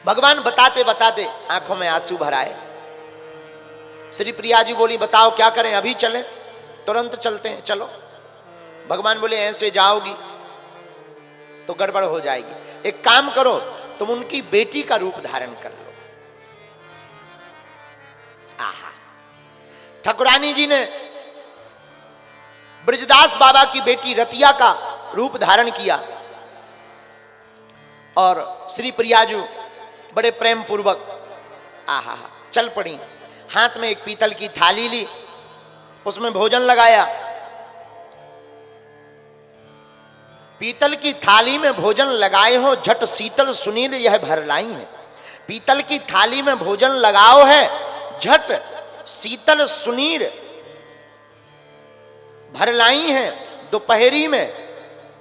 भगवान बताते बताते आंखों में आंसू भर आए। श्री प्रिया जी बोली बताओ क्या करें, अभी चलें? तुरंत चलते हैं, चलो। भगवान बोले ऐसे जाओगी तो गड़बड़ हो जाएगी, एक काम करो तुम उनकी बेटी का रूप धारण कर लो। आहा, ठाकुरानी जी ने ब्रजदास बाबा की बेटी रतिया का रूप धारण किया और श्री प्रियाजू बड़े प्रेम पूर्वक आहा चल पड़ी। हाथ में एक पीतल की थाली ली, उसमें भोजन लगाया। पीतल की थाली में भोजन लगाए हो, झट शीतल सुनील यह भर लाई है। पीतल की थाली में भोजन लगाओ है, झट शीतल सुनील भर लाई है। दोपहरी में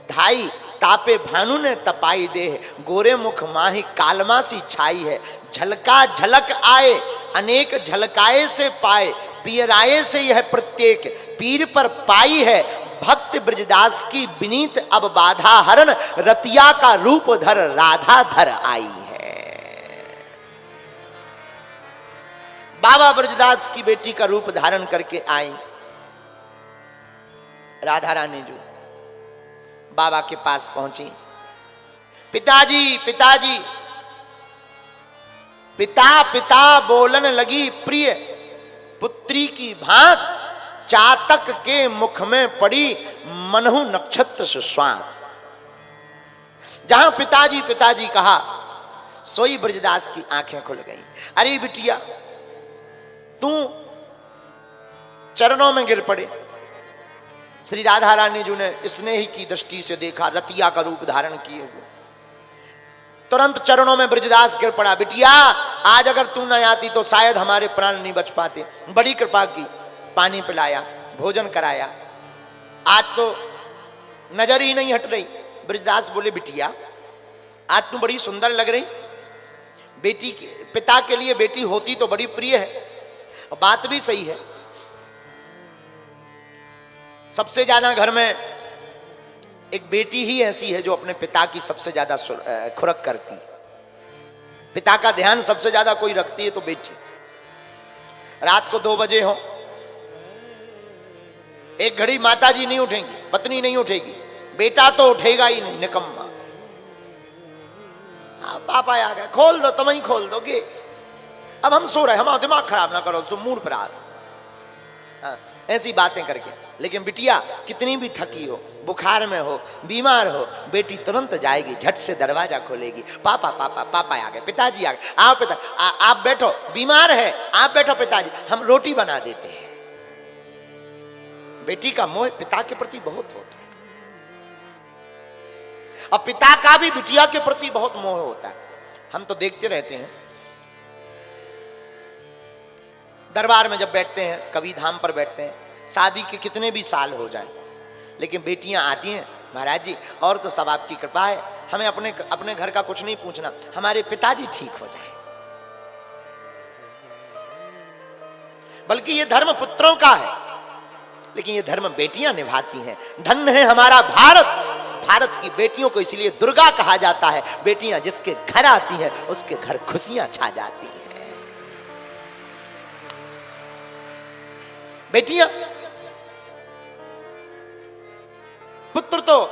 धाई तापे भानु ने तपाई दे, गोरे मुख माही कालमा सी छाई है। झलका झलक आए अनेक झलकाए से पाए, पियराए से यह प्रत्येक पीर पर पाई है। भक्त ब्रजदास की विनीत अब बाधा हरण, रतिया का रूप धर राधा धर आई है। बाबा ब्रजदास की बेटी का रूप धारण करके आई राधा रानी जो बाबा के पास पहुंची। पिताजी पिताजी, पिता पिता बोलन लगी प्रिय पुत्री की भांत, चातक के मुख में पड़ी मनहु नक्षत्र सुस्वान। जहां पिताजी पिताजी कहा सोई ब्रजदास की आंखें खुल गई। अरे बिटिया तू चरणों में गिर पड़े। श्री राधा रानी जी ने स्नेह की दृष्टि से देखा, रतिया का रूप धारण किए हुए तुरंत चरणों में ब्रजदास गिर पड़ा। बिटिया आज अगर तू न आती तो शायद हमारे प्राण नहीं बच पाते। बड़ी कृपा की, पानी पिलाया, भोजन कराया, आज तो नजर ही नहीं हट रही। ब्रजदास बोले बिटिया आज तू बड़ी सुंदर लग रही। बेटी पिता के लिए बेटी होती तो बड़ी प्रिय है। और बात भी सही है, सबसे ज्यादा घर में एक बेटी ही ऐसी है जो अपने पिता की सबसे ज्यादा खुरक करती। पिता का ध्यान सबसे ज्यादा कोई रखती है तो बेटी। रात को 2 बजे हो, एक घड़ी माता जी नहीं उठेंगी, पत्नी नहीं उठेगी, बेटा तो उठेगा ही नहीं, निकम्मा। पापा आ गए, खोल दो, तुम ही खोल दो गेट। अब हम सो रहे, हमारा दिमाग खराब ना करो, सो मूड पर आ रहा। ऐसी बातें करके। लेकिन बिटिया कितनी भी थकी हो, बुखार में हो, बीमार हो, बेटी तुरंत जाएगी, झट से दरवाजा खोलेगी। पापा पापा पापा आ गए, पिताजी आ गए, आओ पिता आप बैठो, बीमार है आप बैठो पिताजी, हम रोटी बना देते हैं। बेटी का मोह पिता के प्रति बहुत होता है और पिता का भी बिटिया के प्रति बहुत मोह होता है। हम तो देखते रहते हैं, दरबार में जब बैठते हैं, कभी धाम पर बैठते हैं, शादी के कितने भी साल हो जाएं, लेकिन बेटियां आती हैं, महाराज जी और तो सब आपकी कृपा है, हमें अपने घर का कुछ नहीं पूछना, हमारे पिताजी ठीक हो जाए। बल्कि ये धर्म पुत्रों का है, लेकिन ये धर्म बेटियां निभाती हैं। धन्य है हमारा भारत। भारत की बेटियों को इसलिए दुर्गा कहा जाता है। बेटियां जिसके घर आती हैं उसके घर खुशियां छा जाती हैं। बेटियां, पुत्र तो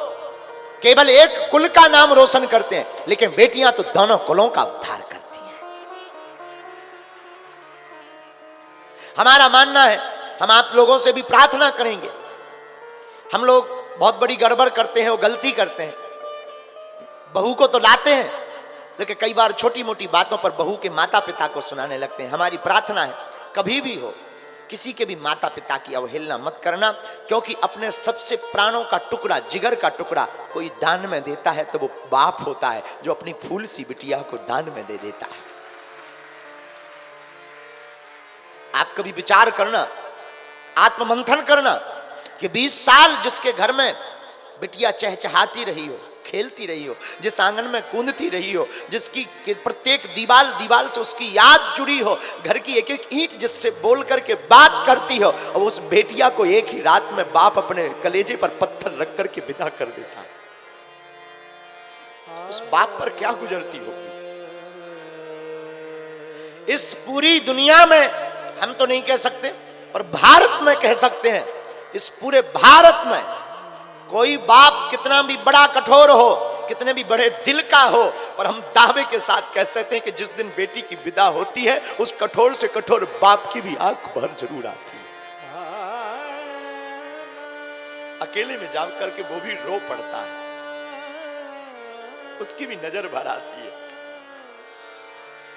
केवल एक कुल का नाम रोशन करते हैं, लेकिन बेटियां तो दोनों कुलों का उद्धार करती हैं। हमारा मानना है, हम आप लोगों से भी प्रार्थना करेंगे। हम लोग बहुत बड़ी गड़बड़ करते हैं, वो गलती करते हैं। बहू को तो लाते हैं, लेकिन कई बार छोटी मोटी बातों पर बहू के माता पिता को सुनाने लगते हैं। हमारी प्रार्थना है कभी भी हो किसी के भी माता पिता की अवहेलना मत करना, क्योंकि अपने सबसे प्राणों का टुकड़ा, जिगर का टुकड़ा कोई दान में देता है तो वो बाप होता है जो अपनी फूल सी बिटिया को दान में दे देता है। आप कभी विचार करना, आत्ममंथन करना कि 20 साल जिसके घर में बिटिया चहचहाती रही हो, खेलती रही हो, जिस आंगन में कूदती रही हो, जिसकी प्रत्येक दीवाल से उसकी याद जुड़ी हो, घर की एक एक ईंट जिससे बोल करके बात करती हो, और उस बेटिया को एक ही रात में बाप अपने कलेजे पर पत्थर रख करके विदा कर देता है, उस बाप पर क्या गुजरती होगी। इस पूरी दुनिया में हम तो नहीं कह सकते, पर भारत में कह सकते हैं, इस पूरे भारत में कोई बाप कितना भी बड़ा कठोर हो, कितने भी बड़े दिल का हो, पर हम दावे के साथ कह सकते हैं कि जिस दिन बेटी की विदा होती है, उस कठोर से कठोर बाप की भी आंख भर जरूर आती है। अकेले में जा करके वो भी रो पड़ता है, उसकी भी नजर भर आती है।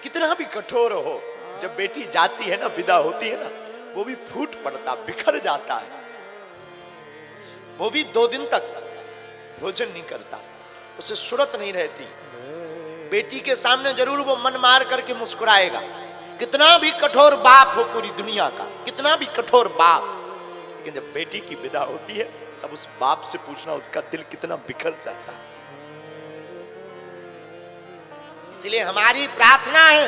कितना भी कठोर हो, जब बेटी जाती है ना, विदा होती है ना, वो भी फूट पड़ता, बिखर जाता है। वो भी 2 दिन तक भोजन नहीं करता, उसे सुरत नहीं रहती। बेटी के सामने जरूर वो मन मार करके मुस्कुराएगा, कितना भी कठोर बाप हो पूरी दुनिया का, कितना भी कठोर बाप, लेकिन जब बेटी की विदा होती है तब उस बाप से पूछना उसका दिल कितना बिखर जाता है। इसलिए हमारी प्रार्थना है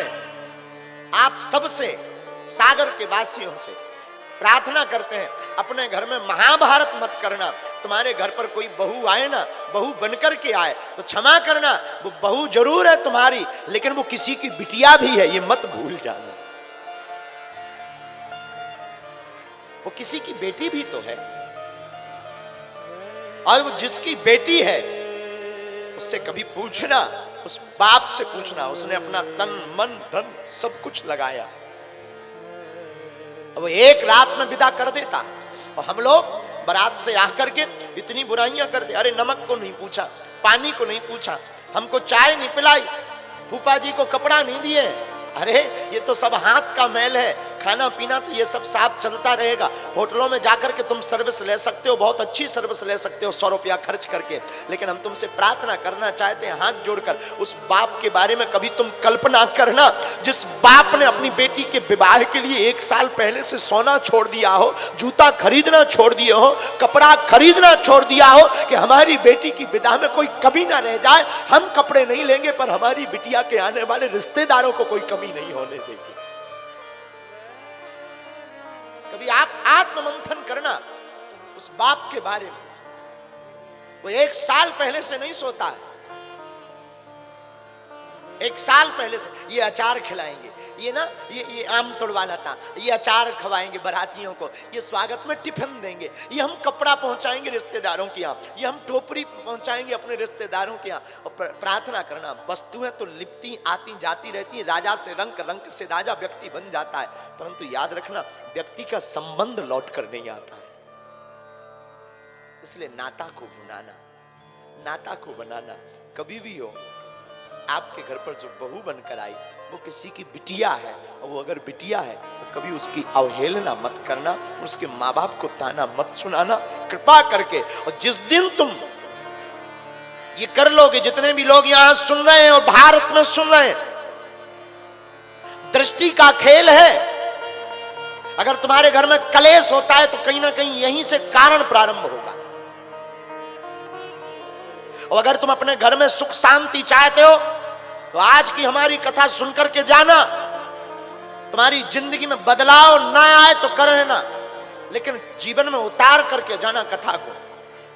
आप सबसे, सागर के वासियों से प्रार्थना करते हैं, अपने घर में महाभारत मत करना। तुम्हारे घर पर कोई बहू आए ना, बहू बनकर के आए तो क्षमा करना, वो बहू जरूर है तुम्हारी, लेकिन वो किसी की बिटिया भी है, ये मत भूल जाना। वो किसी की बेटी भी तो है, और वो जिसकी बेटी है उससे कभी पूछना, उस बाप से पूछना, उसने अपना तन मन धन सब कुछ लगाया, वो एक रात में विदा कर देता। और हम लोग बारात से आकर के इतनी बुराइयां करते, अरे नमक को नहीं पूछा, पानी को नहीं पूछा, हमको चाय नहीं पिलाई, फूफा जी को कपड़ा नहीं दिए। अरे ये तो सब हाथ का मैल है, खाना पीना तो ये सब साफ चलता रहेगा। होटलों में जाकर के तुम सर्विस ले सकते हो, बहुत अच्छी सर्विस ले सकते हो 100 रुपया खर्च करके, लेकिन हम तुमसे प्रार्थना करना चाहते हैं हाथ जोड़कर, उस बाप के बारे में कभी तुम कल्पना करना जिस बाप ने अपनी बेटी के विवाह के लिए 1 साल पहले से सोना छोड़ दिया हो, जूता खरीदना छोड़ दिए हो, कपड़ा खरीदना छोड़ दिया हो, कि हमारी बेटी की विदा में कोई कमी ना रह जाए। हम कपड़े नहीं लेंगे, पर हमारी बिटिया के आने वाले रिश्तेदारों को कोई कमी नहीं होने देगी। कभी आप आत्ममंथन करना उस बाप के बारे में। वो 1 साल पहले से नहीं सोता है, 1 साल पहले से ये अचार खिलाएंगे, ये ना ये आम तोड़वाना था, ये अचार खवाएंगे बारातियों को, ये स्वागत में टिफिन देंगे, ये हम कपड़ा पहुंचाएंगे रिश्तेदारों के यहाँ, ये हम टोपरी पहुंचाएंगे अपने रिश्तेदारों के यहाँ। और प्रार्थना करना, वस्तुएं तो लिपती आती जाती रहती है, राजा से रंग, रंग से राजा व्यक्ति बन जाता है, परंतु याद रखना व्यक्ति का संबंध लौट कर नहीं आता है। इसलिए नाता को भुनाना, नाता को बनाना, कभी भी हो आपके घर पर जो बहू बनकर आई वो किसी की बिटिया है, और वो अगर बिटिया है तो कभी उसकी अवहेलना मत करना, उसके माँ बाप को ताना मत सुनाना कृपा करके। और जिस दिन तुम ये कर लोगे, जितने भी लोग यहां सुन रहे हैं और भारत में सुन रहे हैं, दृष्टि का खेल है। अगर तुम्हारे घर में कलेश होता है तो कहीं ना कहीं यहीं से कारण प्रारंभ होगा। और अगर तुम अपने घर में सुख शांति चाहते हो तो आज की हमारी कथा सुनकर के जाना। तुम्हारी जिंदगी में बदलाव ना आए तो कर लेना, लेकिन जीवन में उतार करके जाना कथा को।